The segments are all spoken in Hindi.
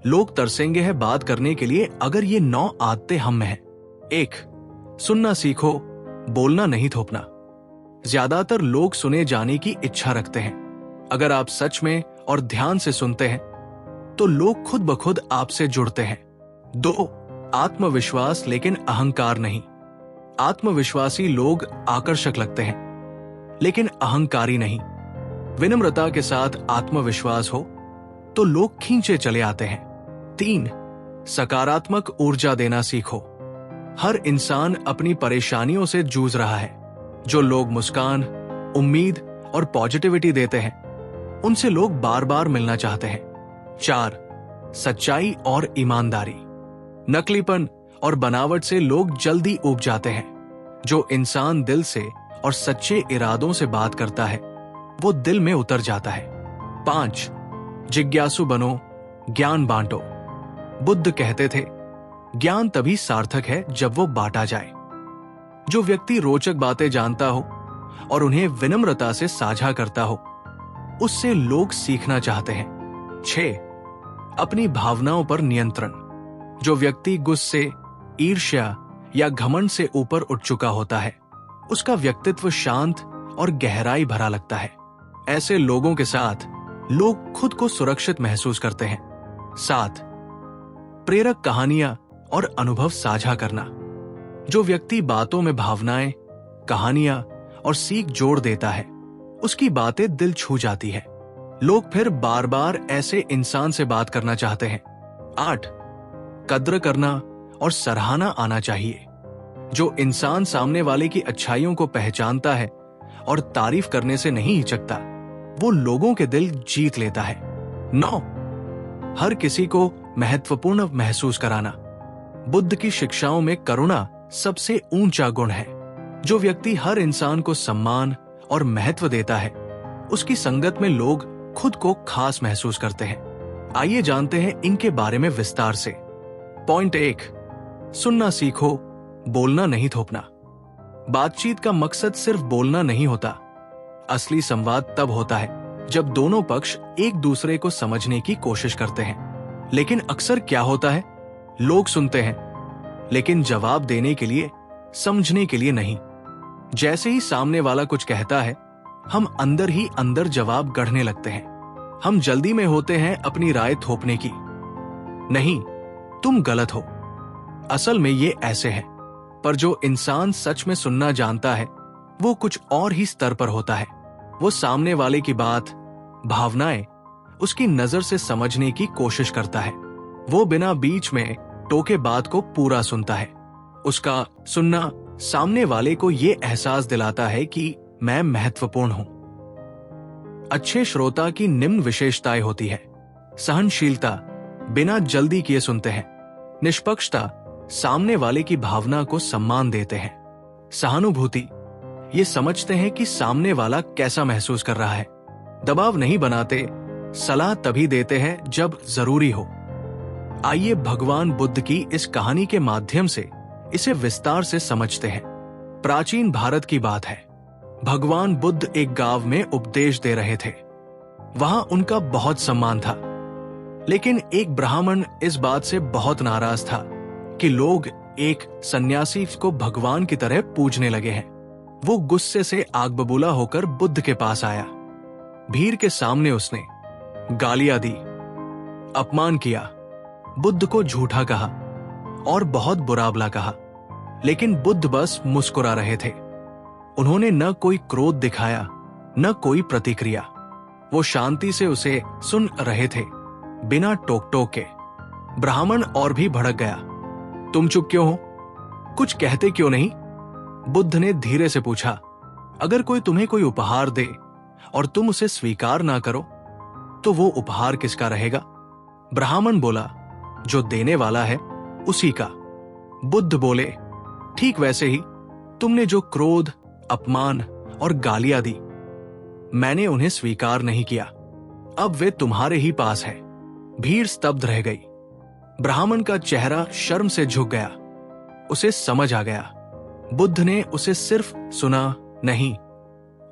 लोग तरसेंगे है बात करने के लिए अगर ये 9 आदतें हम में हैं। 1. सुनना सीखो, बोलना नहीं थोपना। ज्यादातर लोग सुने जाने की इच्छा रखते हैं। अगर आप सच में और ध्यान से सुनते हैं तो लोग खुद ब खुद आपसे जुड़ते हैं। 2. आत्मविश्वास लेकिन अहंकार नहीं। आत्मविश्वासी लोग आकर्षक लगते हैं लेकिन अहंकारी नहीं। विनम्रता के साथ आत्मविश्वास हो तो लोग खींचे चले आते हैं। 3. सकारात्मक ऊर्जा देना सीखो। हर इंसान अपनी परेशानियों से जूझ रहा है। जो लोग मुस्कान, उम्मीद और पॉजिटिविटी देते हैं उनसे लोग बार बार मिलना चाहते हैं। 4. सच्चाई और ईमानदारी। नकलीपन और बनावट से लोग जल्दी ऊब जाते हैं। जो इंसान दिल से और सच्चे इरादों से बात करता है वो दिल में उतर जाता है। 5. जिज्ञासु बनो, ज्ञान बांटो। बुद्ध कहते थे, ज्ञान तभी सार्थक है जब वो बांटा जाए। जो व्यक्ति रोचक बातें जानता हो और उन्हें विनम्रता से साझा करता हो उससे लोग सीखना चाहते हैं। 6. अपनी भावनाओं पर नियंत्रण। जो व्यक्ति गुस्से, ईर्ष्या या घमंड से ऊपर उठ चुका होता है उसका व्यक्तित्व शांत और गहराई भरा लगता है। ऐसे लोगों के साथ लोग खुद को सुरक्षित महसूस करते हैं। 7. प्रेरक कहानियां और अनुभव साझा करना। जो व्यक्ति बातों में भावनाएं, कहानियां और सीख जोड़ देता है उसकी बातें दिल छू जाती है। लोग फिर बार बार ऐसे इंसान से बात करना चाहते हैं। 8. कद्र करना और सराहना आना चाहिए। जो इंसान सामने वाले की अच्छाइयों को पहचानता है और तारीफ करने से नहीं हिचकता वो लोगों के दिल जीत लेता है। 9. हर किसी को महत्वपूर्ण महसूस कराना। बुद्ध की शिक्षाओं में करुणा सबसे ऊंचा गुण है। जो व्यक्ति हर इंसान को सम्मान और महत्व देता है उसकी संगत में लोग खुद को खास महसूस करते हैं। आइए जानते हैं इनके बारे में विस्तार से। पॉइंट 1. सुनना सीखो, बोलना नहीं थोपना। बातचीत का मकसद सिर्फ बोलना नहीं होता। असली संवाद तब होता है जब दोनों पक्ष एक दूसरे को समझने की कोशिश करते हैं। लेकिन अक्सर क्या होता है, लोग सुनते हैं लेकिन जवाब देने के लिए, समझने के लिए नहीं। जैसे ही सामने वाला कुछ कहता है हम अंदर ही अंदर जवाब गढ़ने लगते हैं। हम जल्दी में होते हैं अपनी राय थोपने की। नहीं, तुम गलत हो, असल में ये ऐसे है। पर जो इंसान सच में सुनना जानता है वो कुछ और ही स्तर पर होता है। वो सामने वाले की बात, भावनाएं उसकी नजर से समझने की कोशिश करता है। वो बिना बीच में टोके बात को पूरा सुनता है। उसका सुनना सामने वाले को ये एहसास दिलाता है कि मैं महत्वपूर्ण हूं। अच्छे श्रोता की निम्न विशेषताएं होती है। सहनशीलता, बिना जल्दी किए सुनते हैं। निष्पक्षता, सामने वाले की भावना को सम्मान देते हैं। सहानुभूति, ये समझते हैं कि सामने वाला कैसा महसूस कर रहा है। दबाव नहीं बनाते, सलाह तभी देते हैं जब जरूरी हो। आइए भगवान बुद्ध की इस कहानी के माध्यम से इसे विस्तार से समझते हैं। प्राचीन भारत की बात है। भगवान बुद्ध एक गांव में उपदेश दे रहे थे। वहां उनका बहुत सम्मान था। लेकिन एक ब्राह्मण इस बात से बहुत नाराज था कि लोग एक सन्यासी को भगवान की तरह पूजने लगे हैं। वो गुस्से से आग बबूला होकर बुद्ध के पास आया। भीड़ के सामने उसने गालियां दी, अपमान किया, बुद्ध को झूठा कहा और बहुत बुरा भला कहा। लेकिन बुद्ध बस मुस्कुरा रहे थे। उन्होंने न कोई क्रोध दिखाया, न कोई प्रतिक्रिया। वो शांति से उसे सुन रहे थे, बिना टोक टोक के। ब्राह्मण और भी भड़क गया। तुम चुप क्यों हो? कुछ कहते क्यों नहीं? बुद्ध ने धीरे से पूछा। अगर कोई तुम्हें कोई उपहार दे और तुम उसे स्वीकार ना करो तो वो उपहार किसका रहेगा? ब्राह्मण बोला, जो देने वाला है उसी का। बुद्ध बोले, ठीक वैसे ही तुमने जो क्रोध, अपमान और गालियां दी, मैंने उन्हें स्वीकार नहीं किया। अब वे तुम्हारे ही पास है। भीड़ स्तब्ध रह गई। ब्राह्मण का चेहरा शर्म से झुक गया। उसे समझ आ गया, बुद्ध ने उसे सिर्फ सुना नहीं,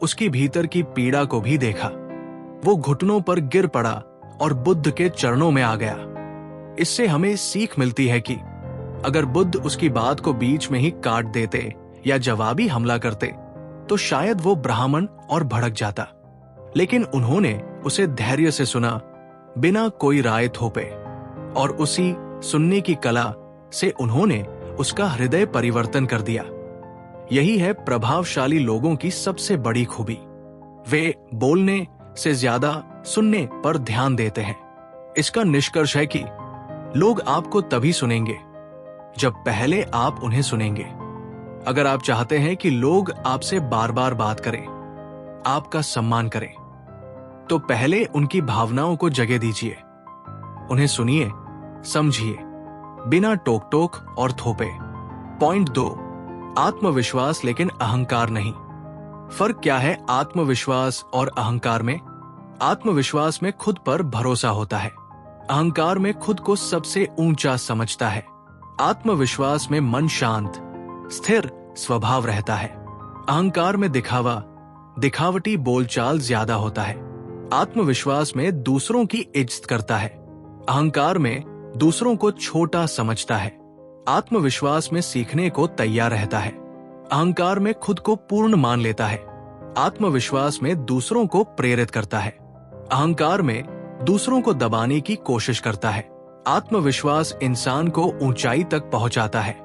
उसकी भीतर की पीड़ा को भी देखा। वो घुटनों पर गिर पड़ा और बुद्ध के चरणों में आ गया। इससे हमें सीख मिलती है कि अगर बुद्ध उसकी बात को बीच में ही काट देते या जवाबी हमला करते तो शायद वो ब्राह्मण और भड़क जाता, लेकिन उन्होंने उसे धैर्य से सुना, बिना कोई राय थोपे, और उसी सुनने की कला से उन्होंने उसका हृदय परिवर्तन कर दिया। यही है प्रभावशाली लोगों की सबसे बड़ी खूबी। वे बोलने से ज्यादा सुनने पर ध्यान देते हैं। इसका निष्कर्ष है कि लोग आपको तभी सुनेंगे जब पहले आप उन्हें सुनेंगे। अगर आप चाहते हैं कि लोग आपसे बार बार बात करें, आपका सम्मान करें, तो पहले उनकी भावनाओं को जगह दीजिए। उन्हें सुनिए, समझिए, बिना टोक टोक और थोपे। पॉइंट 2, आत्मविश्वास लेकिन अहंकार नहीं। फर्क क्या है आत्मविश्वास और अहंकार में? आत्मविश्वास में खुद पर भरोसा होता है, अहंकार में खुद को सबसे ऊंचा समझता है। आत्मविश्वास में मन शांत, स्थिर स्वभाव रहता है। अहंकार में दिखावटी बोलचाल ज्यादा होता है। आत्मविश्वास में दूसरों की इज्जत करता है, अहंकार में दूसरों को छोटा समझता है। आत्मविश्वास में सीखने को तैयार रहता है, अहंकार में खुद को पूर्ण मान लेता है। आत्मविश्वास में दूसरों को प्रेरित करता है, अहंकार में दूसरों को दबाने की कोशिश करता है। आत्मविश्वास इंसान को ऊंचाई तक पहुंचाता है,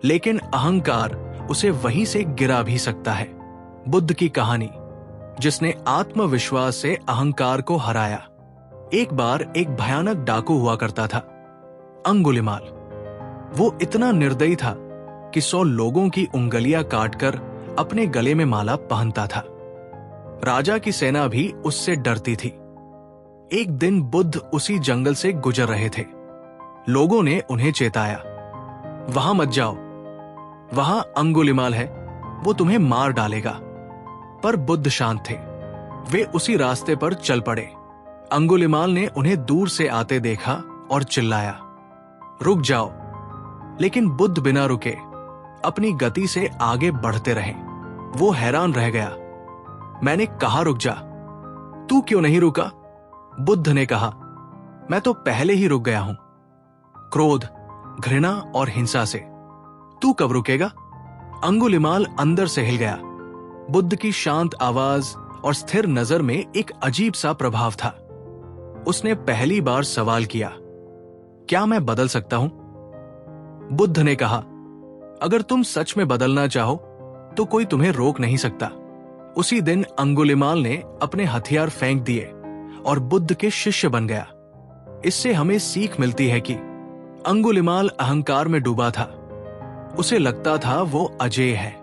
लेकिन अहंकार उसे वहीं से गिरा भी सकता है। बुद्ध की कहानी, जिसने आत्मविश्वास से अहंकार को हराया। एक बार एक भयानक डाकू हुआ करता था, अंगुलिमाल। वो इतना निर्दयी था कि 100 लोगों की उंगलियां काटकर अपने गले में माला पहनता था। राजा की सेना भी उससे डरती थी। एक दिन बुद्ध उसी जंगल से गुजर रहे थे। लोगों ने उन्हें चेताया, वहां मत जाओ, वहां अंगुलिमाल है, वो तुम्हें मार डालेगा। पर बुद्ध शांत थे, वे उसी रास्ते पर चल पड़े। अंगुलिमाल ने उन्हें दूर से आते देखा और चिल्लाया, रुक जाओ। लेकिन बुद्ध बिना रुके अपनी गति से आगे बढ़ते रहे। वो हैरान रह गया। मैंने कहा रुक जा, तू क्यों नहीं रुका? बुद्ध ने कहा, मैं तो पहले ही रुक गया हूं, क्रोध, घृणा और हिंसा से। तू कब रुकेगा? अंगुलिमाल अंदर से हिल गया। बुद्ध की शांत आवाज और स्थिर नजर में एक अजीब सा प्रभाव था। उसने पहली बार सवाल किया, क्या मैं बदल सकता हूं? बुद्ध ने कहा, अगर तुम सच में बदलना चाहो तो कोई तुम्हें रोक नहीं सकता। उसी दिन अंगुलिमाल ने अपने हथियार फेंक दिए और बुद्ध के शिष्य बन गया। इससे हमें सीख मिलती है कि अंगुलिमाल अहंकार में डूबा था। उसे लगता था वो अजेय है,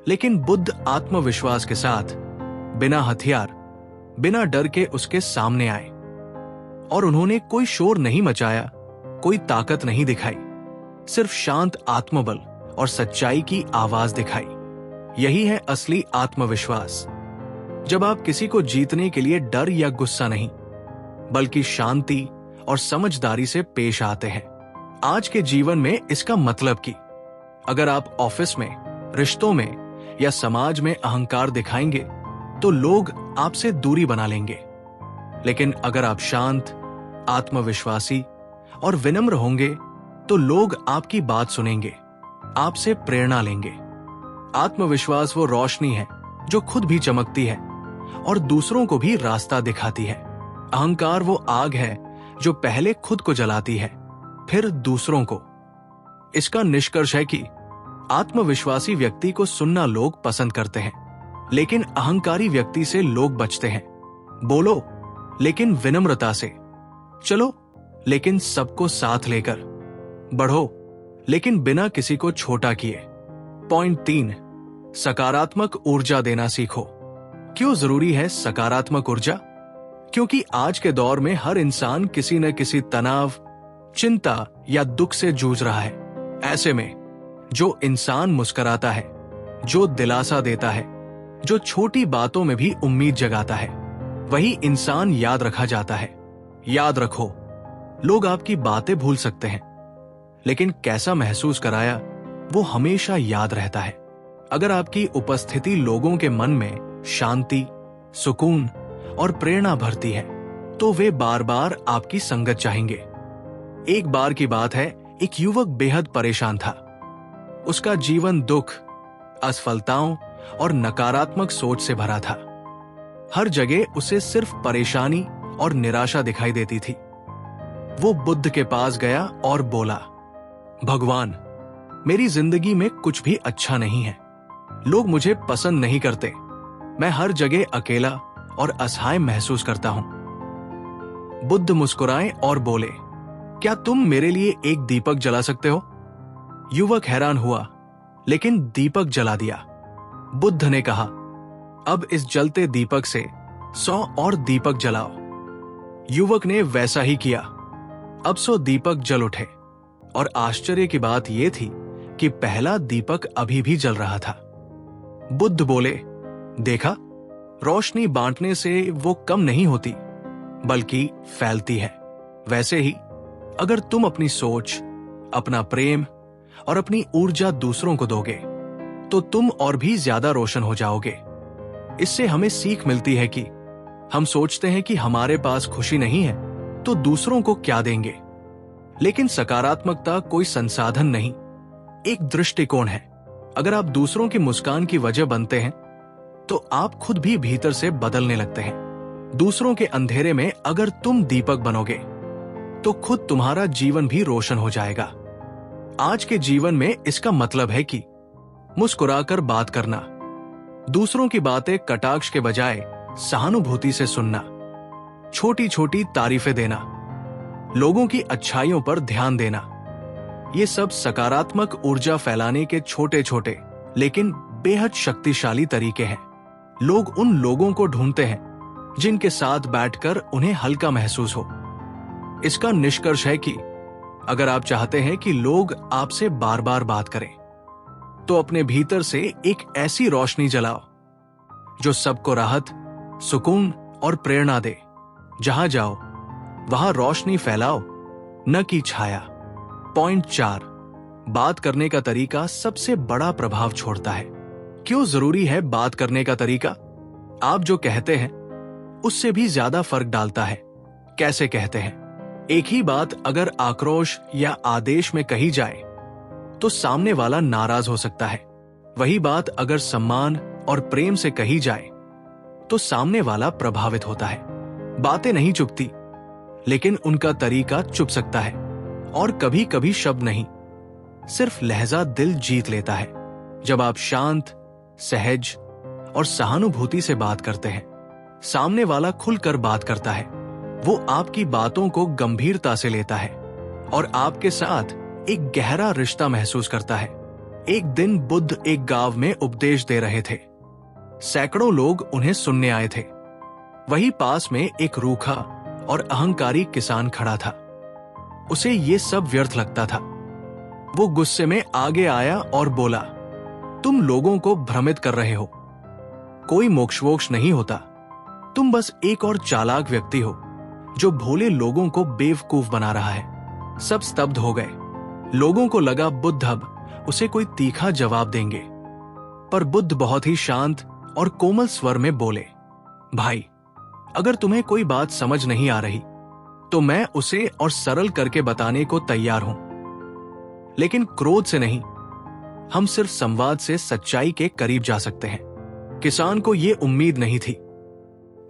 लेकिन बुद्ध आत्मविश्वास के साथ बिना हथियार, बिना डर के उसके सामने आए, और उन्होंने कोई शोर नहीं मचाया, कोई ताकत नहीं दिखाई, सिर्फ शांत आत्मबल और सच्चाई की आवाज दिखाई। यही है असली आत्मविश्वास, जब आप किसी को जीतने के लिए डर या गुस्सा नहीं, बल्कि शांति और समझदारी से पेश आते हैं। आज के जीवन में इसका मतलब कि अगर आप ऑफिस में, रिश्तों में या समाज में अहंकार दिखाएंगे तो लोग आपसे दूरी बना लेंगे। लेकिन अगर आप शांत, आत्मविश्वासी और विनम्र होंगे तो लोग आपकी बात सुनेंगे, आपसे प्रेरणा लेंगे। आत्मविश्वास वो रोशनी है जो खुद भी चमकती है और दूसरों को भी रास्ता दिखाती है। अहंकार वो आग है जो पहले खुद को जलाती है, फिर दूसरों को। इसका निष्कर्ष है कि आत्मविश्वासी व्यक्ति को सुनना लोग पसंद करते हैं, लेकिन अहंकारी व्यक्ति से लोग बचते हैं। बोलो लेकिन विनम्रता से, चलो लेकिन सबको साथ लेकर, बढ़ो लेकिन बिना किसी को छोटा किए। पॉइंट 3, सकारात्मक ऊर्जा देना सीखो। क्यों जरूरी है सकारात्मक ऊर्जा? क्योंकि आज के दौर में हर इंसान किसी न किसी तनाव, चिंता या दुख से जूझ रहा है। ऐसे में जो इंसान मुस्कुराता है, जो दिलासा देता है, जो छोटी बातों में भी उम्मीद जगाता है, वही इंसान याद रखा जाता है। याद रखो, लोग आपकी बातें भूल सकते हैं, लेकिन कैसा महसूस कराया वो हमेशा याद रहता है। अगर आपकी उपस्थिति लोगों के मन में शांति, सुकून और प्रेरणा भरती है तो वे बार बार आपकी संगत चाहेंगे। एक बार की बात है, एक युवक बेहद परेशान था। उसका जीवन दुख, असफलताओं और नकारात्मक सोच से भरा था। हर जगह उसे सिर्फ परेशानी और निराशा दिखाई देती थी। वो बुद्ध के पास गया और बोला, भगवान, मेरी जिंदगी में कुछ भी अच्छा नहीं है। लोग मुझे पसंद नहीं करते। मैं हर जगह अकेला और असहाय महसूस करता हूं। बुद्ध मुस्कुराए और बोले, क्या तुम मेरे लिए एक दीपक जला सकते हो? युवक हैरान हुआ, लेकिन दीपक जला दिया। बुद्ध ने कहा, अब इस जलते दीपक से 100 और दीपक जलाओ। युवक ने वैसा ही किया। अब 100 दीपक जल उठे और आश्चर्य की बात यह थी कि पहला दीपक अभी भी जल रहा था। बुद्ध बोले, देखा, रोशनी बांटने से वो कम नहीं होती, बल्कि फैलती है। वैसे ही अगर तुम अपनी सोच, अपना प्रेम और अपनी ऊर्जा दूसरों को दोगे तो तुम और भी ज्यादा रोशन हो जाओगे। इससे हमें सीख मिलती है कि हम सोचते हैं कि हमारे पास खुशी नहीं है तो दूसरों को क्या देंगे, लेकिन सकारात्मकता कोई संसाधन नहीं, एक दृष्टिकोण है। अगर आप दूसरों की मुस्कान की वजह बनते हैं तो आप खुद भी भीतर से बदलने लगते हैं। दूसरों के अंधेरे में अगर तुम दीपक बनोगे तो खुद तुम्हारा जीवन भी रोशन हो जाएगा। आज के जीवन में इसका मतलब है कि मुस्कुराकर बात करना, दूसरों की बातें कटाक्ष के बजाय सहानुभूति से सुनना, छोटी छोटी तारीफें देना, लोगों की अच्छाइयों पर ध्यान देना, ये सब सकारात्मक ऊर्जा फैलाने के छोटे छोटे लेकिन बेहद शक्तिशाली तरीके हैं। लोग उन लोगों को ढूंढते हैं जिनके साथ बैठकर उन्हें हल्का महसूस हो। इसका निष्कर्ष है कि अगर आप चाहते हैं कि लोग आपसे बार बार बात करें, तो अपने भीतर से एक ऐसी रोशनी जलाओ जो सबको राहत, सुकून और प्रेरणा दे। जहां जाओ वहां रोशनी फैलाओ, न कि छाया। पॉइंट 4, बात करने का तरीका सबसे बड़ा प्रभाव छोड़ता है। क्यों जरूरी है बात करने का तरीका? आप जो कहते हैं उससे भी ज्यादा फर्क डालता है कैसे कहते हैं। एक ही बात अगर आक्रोश या आदेश में कही जाए तो सामने वाला नाराज हो सकता है। वही बात अगर सम्मान और प्रेम से कही जाए तो सामने वाला प्रभावित होता है। बातें नहीं चुपती, लेकिन उनका तरीका चुप सकता है। और कभी कभी शब्द नहीं, सिर्फ लहजा दिल जीत लेता है। जब आप शांत, सहज और सहानुभूति से बात करते हैं, सामने वाला खुलकर बात करता है। वो आपकी बातों को गंभीरता से लेता है और आपके साथ एक गहरा रिश्ता महसूस करता है। एक दिन बुद्ध एक गांव में उपदेश दे रहे थे। सैकड़ों लोग उन्हें सुनने आए थे। वहीं पास में एक रूखा और अहंकारी किसान खड़ा था। उसे ये सब व्यर्थ लगता था। वो गुस्से में आगे आया और बोला, तुम लोगों को भ्रमित कर रहे हो। कोई मोक्ष नहीं होता। तुम बस एक और चालाक व्यक्ति हो जो भोले लोगों को बेवकूफ बना रहा है। सब स्तब्ध हो गए। लोगों को लगा बुद्ध अब उसे कोई तीखा जवाब देंगे, पर बुद्ध बहुत ही शांत और कोमल स्वर में बोले, भाई, अगर तुम्हें कोई बात समझ नहीं आ रही तो मैं उसे और सरल करके बताने को तैयार हूं, लेकिन क्रोध से नहीं। हम सिर्फ संवाद से सच्चाई के करीब जा सकते हैं। किसान को यह उम्मीद नहीं थी।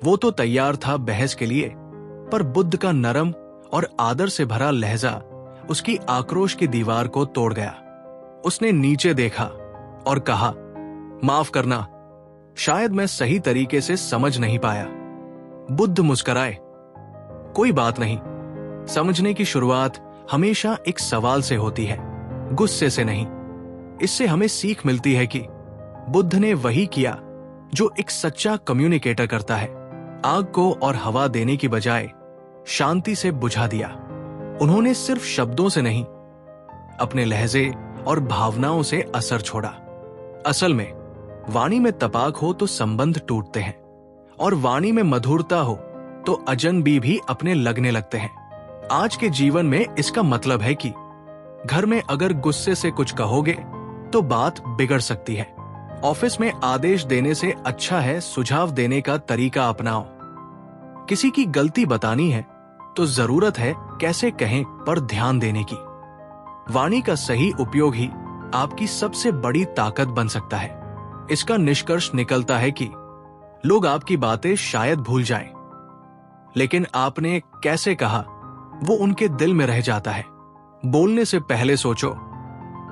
वो तो तैयार था बहस के लिए, पर बुद्ध का नरम और आदर से भरा लहजा उसकी आक्रोश की दीवार को तोड़ गया। उसने नीचे देखा और कहा, माफ करना, शायद मैं सही तरीके से समझ नहीं पाया। बुद्ध मुस्कुराए, कोई बात नहीं। समझने की शुरुआत हमेशा एक सवाल से होती है, गुस्से से नहीं। इससे हमें सीख मिलती है कि बुद्ध ने वही किया जो एक सच्चा कम्युनिकेटर करता है। आग को और हवा देने की बजाय शांति से बुझा दिया। उन्होंने सिर्फ शब्दों से नहीं, अपने लहजे और भावनाओं से असर छोड़ा। असल में वाणी में तपाक हो तो संबंध टूटते हैं, और वाणी में मधुरता हो तो अजनबी भी अपने लगने लगते हैं। आज के जीवन में इसका मतलब है कि घर में अगर गुस्से से कुछ कहोगे तो बात बिगड़ सकती है। ऑफिस में आदेश देने से अच्छा है सुझाव देने का तरीका अपनाओ। किसी की गलती बतानी है तो जरूरत है कैसे कहें पर ध्यान देने की। वाणी का सही उपयोग ही आपकी सबसे बड़ी ताकत बन सकता है। इसका निष्कर्ष निकलता है कि लोग आपकी बातें शायद भूल जाएं, लेकिन आपने कैसे कहा वो उनके दिल में रह जाता है। बोलने से पहले सोचो,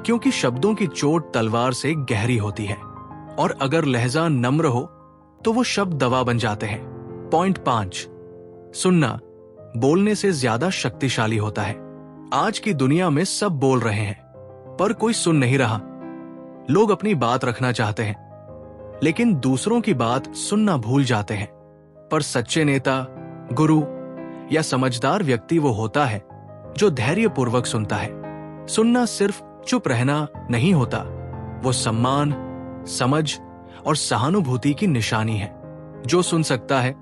क्योंकि शब्दों की चोट तलवार से गहरी होती है, और अगर लहजा नम्र हो तो वो शब्द दवा बन जाते हैं। पॉइंट 5, सुनना बोलने से ज्यादा शक्तिशाली होता है। आज की दुनिया में सब बोल रहे हैं पर कोई सुन नहीं रहा। लोग अपनी बात रखना चाहते हैं लेकिन दूसरों की बात सुनना भूल जाते हैं। पर सच्चे नेता, गुरु या समझदार व्यक्ति वो होता है जो धैर्यपूर्वक सुनता है। सुनना सिर्फ चुप रहना नहीं होता, वो सम्मान, समझ और सहानुभूति की निशानी है। जो सुन सकता है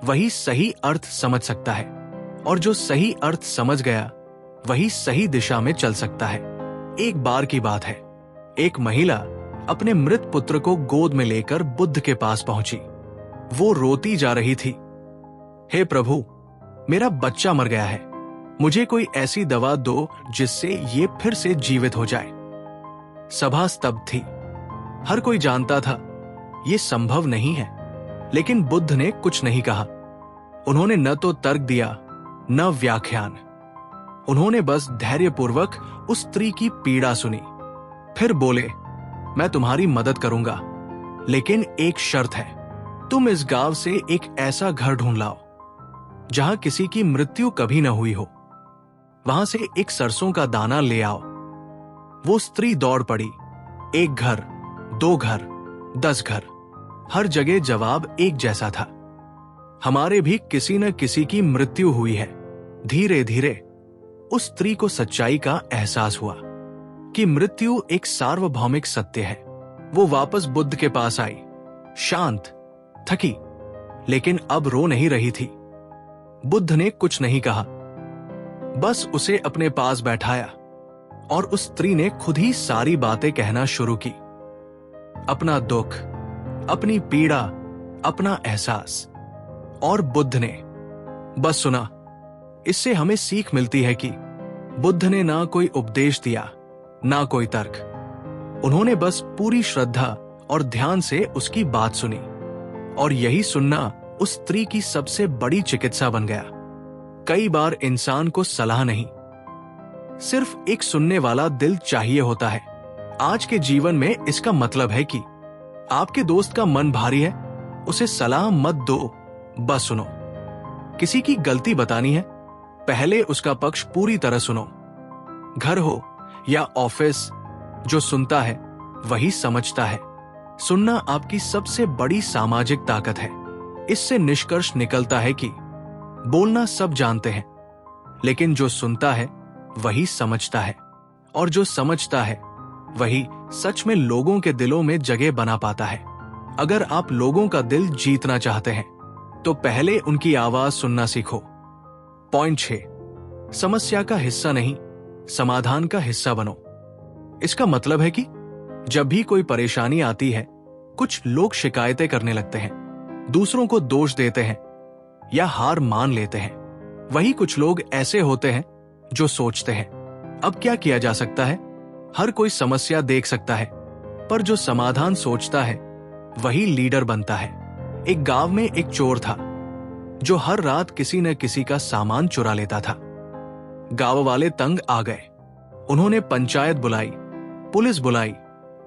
वही सही अर्थ समझ सकता है, और जो सही अर्थ समझ गया वही सही दिशा में चल सकता है। एक बार की बात है, एक महिला अपने मृत पुत्र को गोद में लेकर बुद्ध के पास पहुंची। वो रोती जा रही थी, हे प्रभु, मेरा बच्चा मर गया है, मुझे कोई ऐसी दवा दो जिससे ये फिर से जीवित हो जाए। सभा स्तब्ध थी। हर कोई जानता था ये संभव नहीं है, लेकिन बुद्ध ने कुछ नहीं कहा। उन्होंने न तो तर्क दिया न व्याख्यान। उन्होंने बस धैर्यपूर्वक उस स्त्री की पीड़ा सुनी। फिर बोले, मैं तुम्हारी मदद करूंगा, लेकिन एक शर्त है, तुम इस गांव से एक ऐसा घर ढूंढ लाओ जहां किसी की मृत्यु कभी न हुई हो। वहां से एक सरसों का दाना ले आओ। वो स्त्री दौड़ पड़ी। एक घर, 2 घर, 10 घर, हर जगह जवाब एक जैसा था, हमारे भी किसी न किसी की मृत्यु हुई है। धीरे धीरे उस स्त्री को सच्चाई का एहसास हुआ कि मृत्यु एक सार्वभौमिक सत्य है। वो वापस बुद्ध के पास आई, शांत, थकी, लेकिन अब रो नहीं रही थी। बुद्ध ने कुछ नहीं कहा, बस उसे अपने पास बैठाया, और उस स्त्री ने खुद ही सारी बातें कहना शुरू की। अपना दुख, अपनी पीड़ा, अपना एहसास। और बुद्ध ने बस सुना। इससे हमें सीख मिलती है कि बुद्ध ने ना कोई उपदेश दिया, ना कोई तर्क। उन्होंने बस पूरी श्रद्धा और ध्यान से उसकी बात सुनी, और यही सुनना उस स्त्री की सबसे बड़ी चिकित्सा बन गया। कई बार इंसान को सलाह नहीं, सिर्फ एक सुनने वाला दिल चाहिए होता है। आज के जीवन में इसका मतलब है कि आपके दोस्त का मन भारी है, उसे सलाह मत दो, बस सुनो। किसी की गलती बतानी है, पहले उसका पक्ष पूरी तरह सुनो। घर हो या ऑफिस, जो सुनता है वही समझता है। सुनना आपकी सबसे बड़ी सामाजिक ताकत है। इससे निष्कर्ष निकलता है कि बोलना सब जानते हैं, लेकिन जो सुनता है वही समझता है, और जो समझता है वही सच में लोगों के दिलों में जगह बना पाता है। अगर आप लोगों का दिल जीतना चाहते हैं तो पहले उनकी आवाज सुनना सीखो। पॉइंट 6, समस्या का हिस्सा नहीं, समाधान का हिस्सा बनो। इसका मतलब है कि जब भी कोई परेशानी आती है, कुछ लोग शिकायतें करने लगते हैं, दूसरों को दोष देते हैं या हार मान लेते हैं। वही कुछ लोग ऐसे होते हैं जो सोचते हैं, अब क्या किया जा सकता है। हर कोई समस्या देख सकता है, पर जो समाधान सोचता है वही लीडर बनता है। एक गांव में एक चोर था जो हर रात किसी न किसी का सामान चुरा लेता था। गांव वाले तंग आ गए। उन्होंने पंचायत बुलाई, पुलिस बुलाई,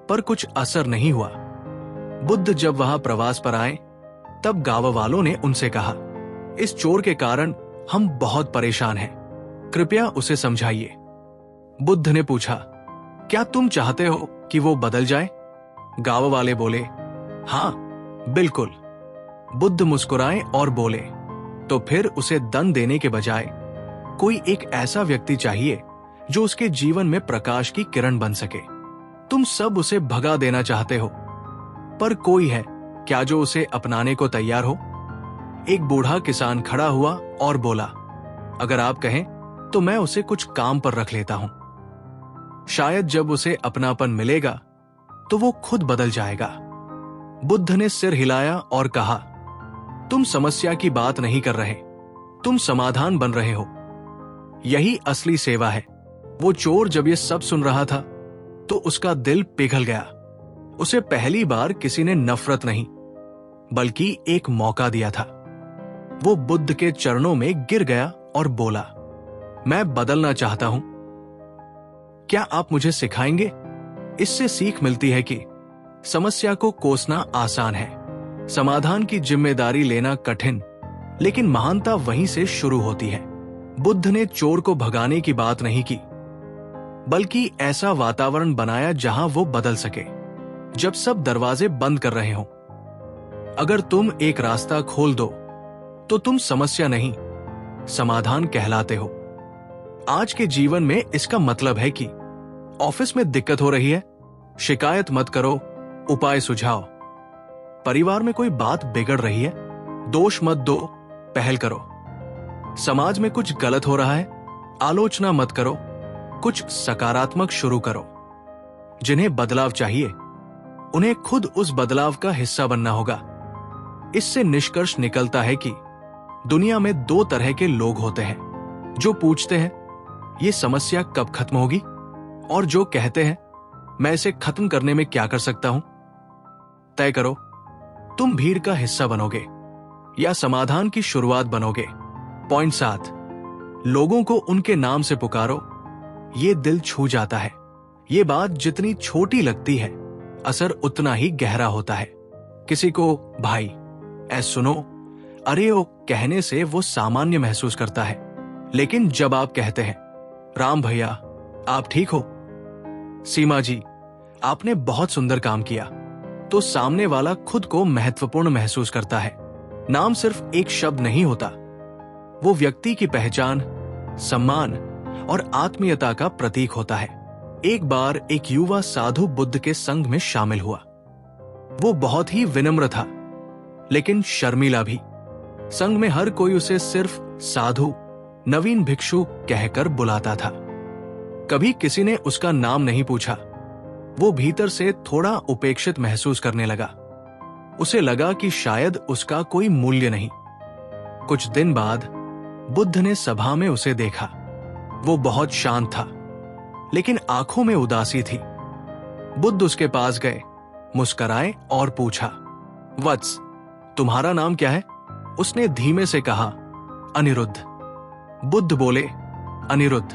पर कुछ असर नहीं हुआ। बुद्ध जब वहां प्रवास पर आए, तब गांव वालों ने उनसे कहा, इस चोर के कारण हम बहुत परेशान हैं, कृपया उसे समझाइए। बुद्ध ने पूछा, क्या तुम चाहते हो कि वो बदल जाए? गांव वाले बोले, हां, बिल्कुल। बुद्ध मुस्कुराए और बोले, तो फिर उसे दंड देने के बजाय कोई एक ऐसा व्यक्ति चाहिए जो उसके जीवन में प्रकाश की किरण बन सके। तुम सब उसे भगा देना चाहते हो, पर कोई है क्या जो उसे अपनाने को तैयार हो? एक बूढ़ा किसान खड़ा हुआ और बोला, अगर आप कहें तो मैं उसे कुछ काम पर रख लेता हूं। शायद जब उसे अपनापन मिलेगा तो वो खुद बदल जाएगा। बुद्ध ने सिर हिलाया और कहा, तुम समस्या की बात नहीं कर रहे, तुम समाधान बन रहे हो। यही असली सेवा है। वो चोर जब ये सब सुन रहा था तो उसका दिल पिघल गया। उसे पहली बार किसी ने नफरत नहीं बल्कि एक मौका दिया था। वो बुद्ध के चरणों में गिर गया और बोला, मैं बदलना चाहता हूं। क्या आप मुझे सिखाएंगे? इससे सीख मिलती है कि समस्या को कोसना आसान है, समाधान की जिम्मेदारी लेना कठिन, लेकिन महानता वहीं से शुरू होती है। बुद्ध ने चोर को भगाने की बात नहीं की, बल्कि ऐसा वातावरण बनाया जहां वो बदल सके जब सब दरवाजे बंद कर रहे हों। अगर तुम एक रास्ता खोल दो तो तुम समस्या नहीं, समाधान कहलाते हो। आज के जीवन में इसका मतलब है कि ऑफिस में दिक्कत हो रही है, शिकायत मत करो, उपाय सुझाओ। परिवार में कोई बात बिगड़ रही है, दोष मत दो, पहल करो। समाज में कुछ गलत हो रहा है, आलोचना मत करो, कुछ सकारात्मक शुरू करो। जिन्हें बदलाव चाहिए उन्हें खुद उस बदलाव का हिस्सा बनना होगा। इससे निष्कर्ष निकलता है कि दुनिया में दो तरह के लोग होते हैं, जो पूछते हैं ये समस्या कब खत्म होगी, और जो कहते हैं मैं इसे खत्म करने में क्या कर सकता हूं। तय करो, तुम भीड़ का हिस्सा बनोगे या समाधान की शुरुआत बनोगे। पॉइंट 7, लोगों को उनके नाम से पुकारो। ये दिल छू जाता है। ये बात जितनी छोटी लगती है, असर उतना ही गहरा होता है। किसी को भाई, सुनो, अरे ओ कहने से वो सामान्य महसूस करता है, लेकिन जब आप कहते हैं राम भैया आप ठीक हो, सीमा जी आपने बहुत सुंदर काम किया, तो सामने वाला खुद को महत्वपूर्ण महसूस करता है। नाम सिर्फ एक शब्द नहीं होता, वो व्यक्ति की पहचान, सम्मान और आत्मीयता का प्रतीक होता है। एक बार एक युवा साधु बुद्ध के संघ में शामिल हुआ। वो बहुत ही विनम्र था, लेकिन शर्मीला भी। संघ में हर कोई उसे सिर्फ साधु, नवीन भिक्षु कहकर बुलाता था। कभी किसी ने उसका नाम नहीं पूछा। वो भीतर से थोड़ा उपेक्षित महसूस करने लगा। उसे लगा कि शायद उसका कोई मूल्य नहीं। कुछ दिन बाद बुद्ध ने सभा में उसे देखा। वो बहुत शांत था, लेकिन आंखों में उदासी थी। बुद्ध उसके पास गए, मुस्कुराए और पूछा, वत्स, तुम्हारा नाम क्या है? उसने धीमे से कहा, अनिरुद्ध। बुद्ध बोले, अनिरुद्ध,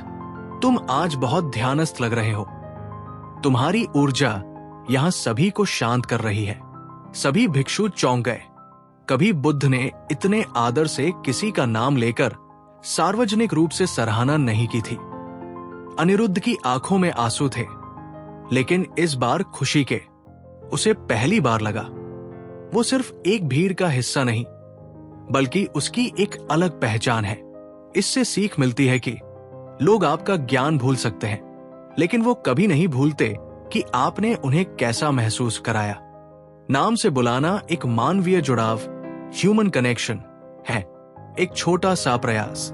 तुम आज बहुत ध्यानस्थ लग रहे हो। तुम्हारी ऊर्जा यहां सभी को शांत कर रही है। सभी भिक्षु चौंक गए। कभी बुद्ध ने इतने आदर से किसी का नाम लेकर सार्वजनिक रूप से सराहना नहीं की थी। अनिरुद्ध की आंखों में आंसू थे, लेकिन इस बार खुशी के। उसे पहली बार लगा वो सिर्फ एक भीड़ का हिस्सा नहीं, बल्कि उसकी एक अलग पहचान है। इससे सीख मिलती है कि लोग आपका ज्ञान भूल सकते हैं, लेकिन वो कभी नहीं भूलते कि आपने उन्हें कैसा महसूस कराया। नाम से बुलाना एक मानवीय जुड़ाव, ह्यूमन कनेक्शन है। एक छोटा सा प्रयास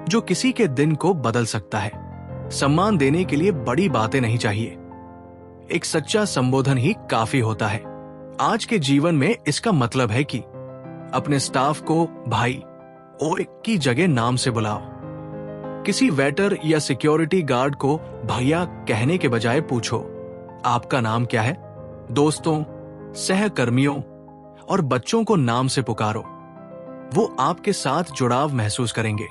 जो किसी के दिन को बदल सकता है। सम्मान देने के लिए बड़ी बातें नहीं चाहिए, एक सच्चा संबोधन ही काफी होता है। आज के जीवन में इसका मतलब है कि अपने स्टाफ को भाई और की जगह नाम से बुलाओ। किसी वेटर या सिक्योरिटी गार्ड को भैया कहने के बजाय पूछो, आपका नाम क्या है? दोस्तों, सहकर्मियों और बच्चों को नाम से पुकारो। वो आपके साथ जुड़ाव महसूस करेंगे।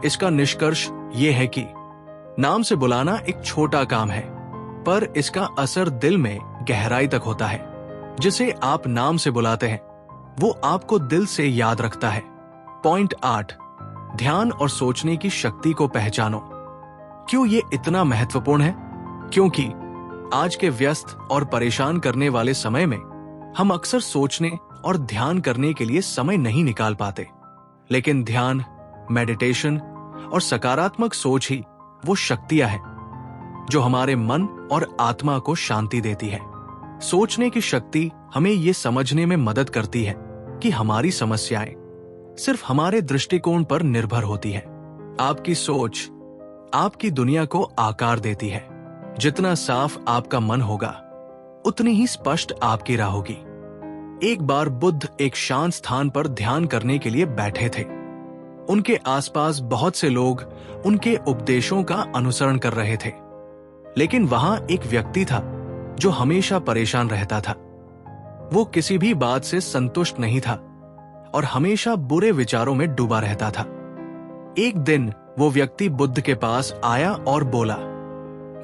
इसका निष्कर्ष यह है कि नाम से बुलाना एक छोटा काम है, पर इसका असर दिल में गहराई तक होता है। जिसे आप नाम से बुलाते हैं वो आपको दिल से याद रखता है। पॉइंट 8, ध्यान और सोचने की शक्ति को पहचानो। क्यों ये इतना महत्वपूर्ण है? क्योंकि आज के व्यस्त और परेशान करने वाले समय में हम अक्सर सोचने और ध्यान करने के लिए समय नहीं निकाल पाते। लेकिन ध्यान, मेडिटेशन और सकारात्मक सोच ही वो शक्तियां हैं जो हमारे मन और आत्मा को शांति देती है। सोचने की शक्ति हमें ये समझने में मदद करती है कि हमारी समस्याएं सिर्फ हमारे दृष्टिकोण पर निर्भर होती है। आपकी सोच आपकी दुनिया को आकार देती है। जितना साफ आपका मन होगा, उतनी ही स्पष्ट आपकी राह होगी। एक बार बुद्ध एक शांत स्थान पर ध्यान करने के लिए बैठे थे। उनके आसपास बहुत से लोग उनके उपदेशों का अनुसरण कर रहे थे, लेकिन वहां एक व्यक्ति था जो हमेशा परेशान रहता था। वो किसी भी बात से संतुष्ट नहीं था और हमेशा बुरे विचारों में डूबा रहता था। एक दिन वो व्यक्ति बुद्ध के पास आया और बोला,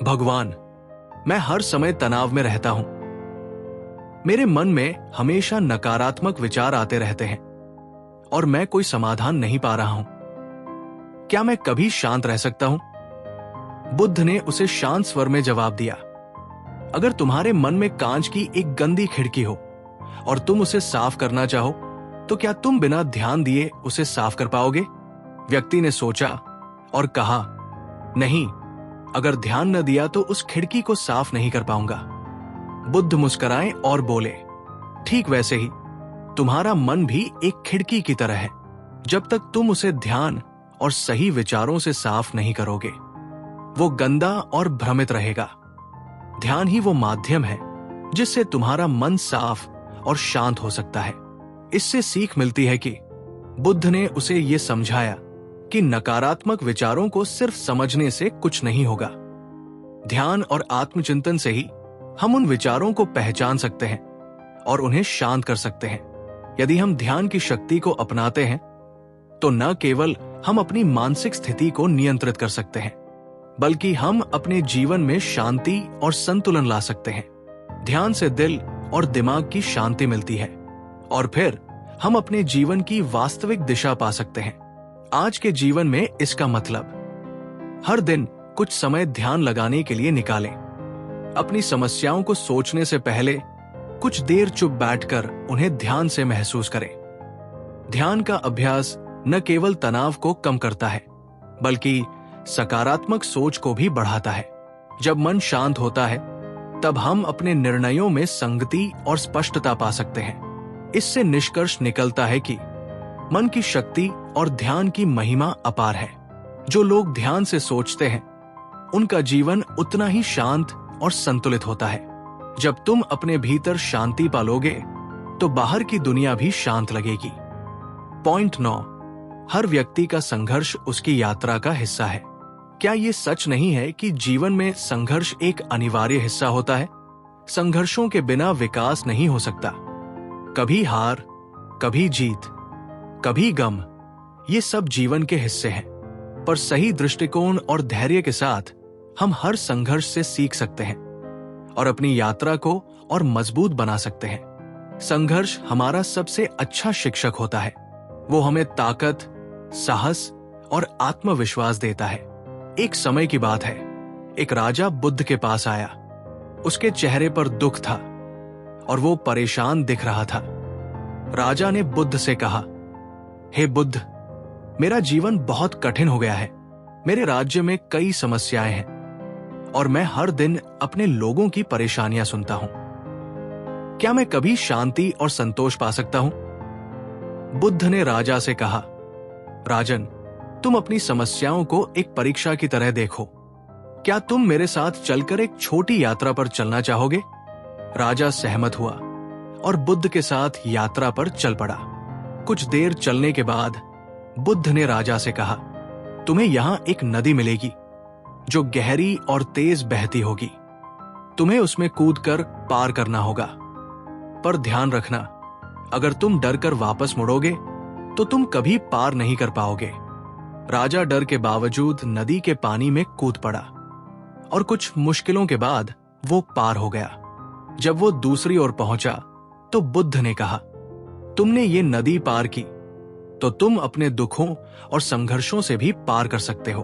भगवान, मैं हर समय तनाव में रहता हूं। मेरे मन में हमेशा नकारात्मक विचार आते रहते हैं और मैं कोई समाधान नहीं पा रहा हूं। क्या मैं कभी शांत रह सकता हूं? बुद्ध ने उसे शांत स्वर में जवाब दिया, अगर तुम्हारे मन में कांच की एक गंदी खिड़की हो और तुम उसे साफ करना चाहो, तो क्या तुम बिना ध्यान दिए उसे साफ कर पाओगे? व्यक्ति ने सोचा और कहा, नहीं, अगर ध्यान न दिया तो उस खिड़की को साफ नहीं कर पाऊंगा। बुद्ध मुस्कुराए और बोले, ठीक वैसे ही तुम्हारा मन भी एक खिड़की की तरह है। जब तक तुम उसे ध्यान और सही विचारों से साफ नहीं करोगे, वो गंदा और भ्रमित रहेगा। ध्यान ही वो माध्यम है जिससे तुम्हारा मन साफ और शांत हो सकता है। इससे सीख मिलती है कि बुद्ध ने उसे ये समझाया कि नकारात्मक विचारों को सिर्फ समझने से कुछ नहीं होगा। ध्यान और आत्मचिंतन से ही हम उन विचारों को पहचान सकते हैं और उन्हें शांत कर सकते हैं। यदि हम ध्यान की शक्ति को अपनाते हैं तो न केवल हम अपनी मानसिक स्थिति को नियंत्रित कर सकते हैं, बल्कि हम अपने जीवन में शांति और संतुलन ला सकते हैं। ध्यान से दिल और दिमाग की शांति मिलती है और फिर हम अपने जीवन की वास्तविक दिशा पा सकते हैं। आज के जीवन में इसका मतलब हर दिन कुछ समय ध्यान लगाने के लिए निकालें। अपनी समस्याओं को सोचने से पहले कुछ देर चुप बैठकर उन्हें ध्यान से महसूस करें। ध्यान का अभ्यास न केवल तनाव को कम करता है, बल्कि सकारात्मक सोच को भी बढ़ाता है। जब मन शांत होता है, तब हम अपने निर्णयों में संगति और स्पष्टता पा सकते हैं। इससे निष्कर्ष निकलता है कि मन की शक्ति और ध्यान की महिमा अपार है। जो लोग ध्यान से सोचते हैं, उनका जीवन उतना ही शांत और संतुलित होता है। जब तुम अपने भीतर शांति पालोगे, तो बाहर की दुनिया भी शांत लगेगी। पॉइंट 9, हर व्यक्ति का संघर्ष उसकी यात्रा का हिस्सा है। क्या ये सच नहीं है कि जीवन में संघर्ष एक अनिवार्य हिस्सा होता है? संघर्षों के बिना विकास नहीं हो सकता। कभी हार, कभी जीत, कभी गम, ये सब जीवन के हिस्से हैं। पर सही दृष्टिकोण और धैर्य के साथ हम हर संघर्ष से सीख सकते हैं और अपनी यात्रा को और मजबूत बना सकते हैं। संघर्ष हमारा सबसे अच्छा शिक्षक होता है। वो हमें ताकत, साहस और आत्मविश्वास देता है। एक समय की बात है, एक राजा बुद्ध के पास आया। उसके चेहरे पर दुख था और वो परेशान दिख रहा था। राजा ने बुद्ध से कहा, हे बुद्ध, मेरा जीवन बहुत कठिन हो गया है। मेरे राज्य में कई समस्याएं हैं और मैं हर दिन अपने लोगों की परेशानियां सुनता हूं। क्या मैं कभी शांति और संतोष पा सकता हूं? बुद्ध ने राजा से कहा, राजन, तुम अपनी समस्याओं को एक परीक्षा की तरह देखो। क्या तुम मेरे साथ चलकर एक छोटी यात्रा पर चलना चाहोगे? राजा सहमत हुआ और बुद्ध के साथ यात्रा पर चल पड़ा। कुछ देर चलने के बाद बुद्ध ने राजा से कहा, तुम्हें यहां एक नदी मिलेगी जो गहरी और तेज बहती होगी। तुम्हें उसमें कूदकर पार करना होगा। पर ध्यान रखना, अगर तुम डरकर वापस मुड़ोगे तो तुम कभी पार नहीं कर पाओगे। राजा डर के बावजूद नदी के पानी में कूद पड़ा और कुछ मुश्किलों के बाद वो पार हो गया। जब वो दूसरी ओर पहुंचा तो बुद्ध ने कहा, तुमने ये नदी पार की तो तुम अपने दुखों और संघर्षों से भी पार कर सकते हो।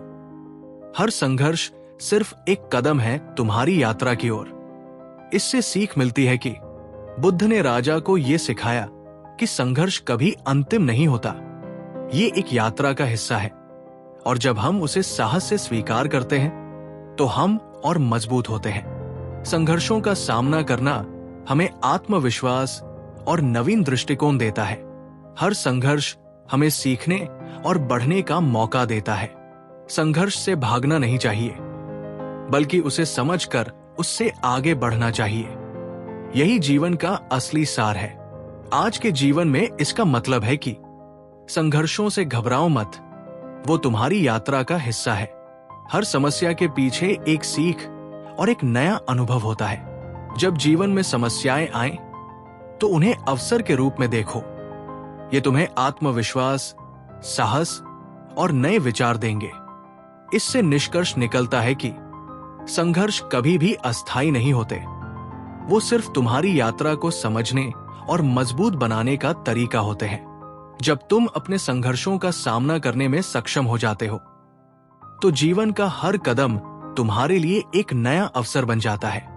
हर संघर्ष सिर्फ एक कदम है तुम्हारी यात्रा की ओर। इससे सीख मिलती है कि बुद्ध ने राजा को यह सिखाया कि संघर्ष कभी अंतिम नहीं होता। ये एक यात्रा का हिस्सा है और जब हम उसे साहस से स्वीकार करते हैं तो हम और मजबूत होते हैं। संघर्षों का सामना करना हमें आत्मविश्वास और नवीन दृष्टिकोण देता है। हर संघर्ष हमें सीखने और बढ़ने का मौका देता है। संघर्ष से भागना नहीं चाहिए, बल्कि उसे समझकर उससे आगे बढ़ना चाहिए। यही जीवन का असली सार है। आज के जीवन में इसका मतलब है कि संघर्षों से घबराओ मत, वो तुम्हारी यात्रा का हिस्सा है। हर समस्या के पीछे एक सीख और एक नया अनुभव होता है। जब जीवन में समस्याएं आएं, तो उन्हें अवसर के रूप में देखो। ये तुम्हें आत्मविश्वास, साहस और नए विचार देंगे। इससे निष्कर्ष निकलता है कि संघर्ष कभी भी अस्थायी नहीं होते। वो सिर्फ तुम्हारी यात्रा को समझने और मजबूत बनाने का तरीका होते हैं। जब तुम अपने संघर्षों का सामना करने में सक्षम हो जाते हो, तो जीवन का हर कदम तुम्हारे लिए एक नया अवसर बन जाता है।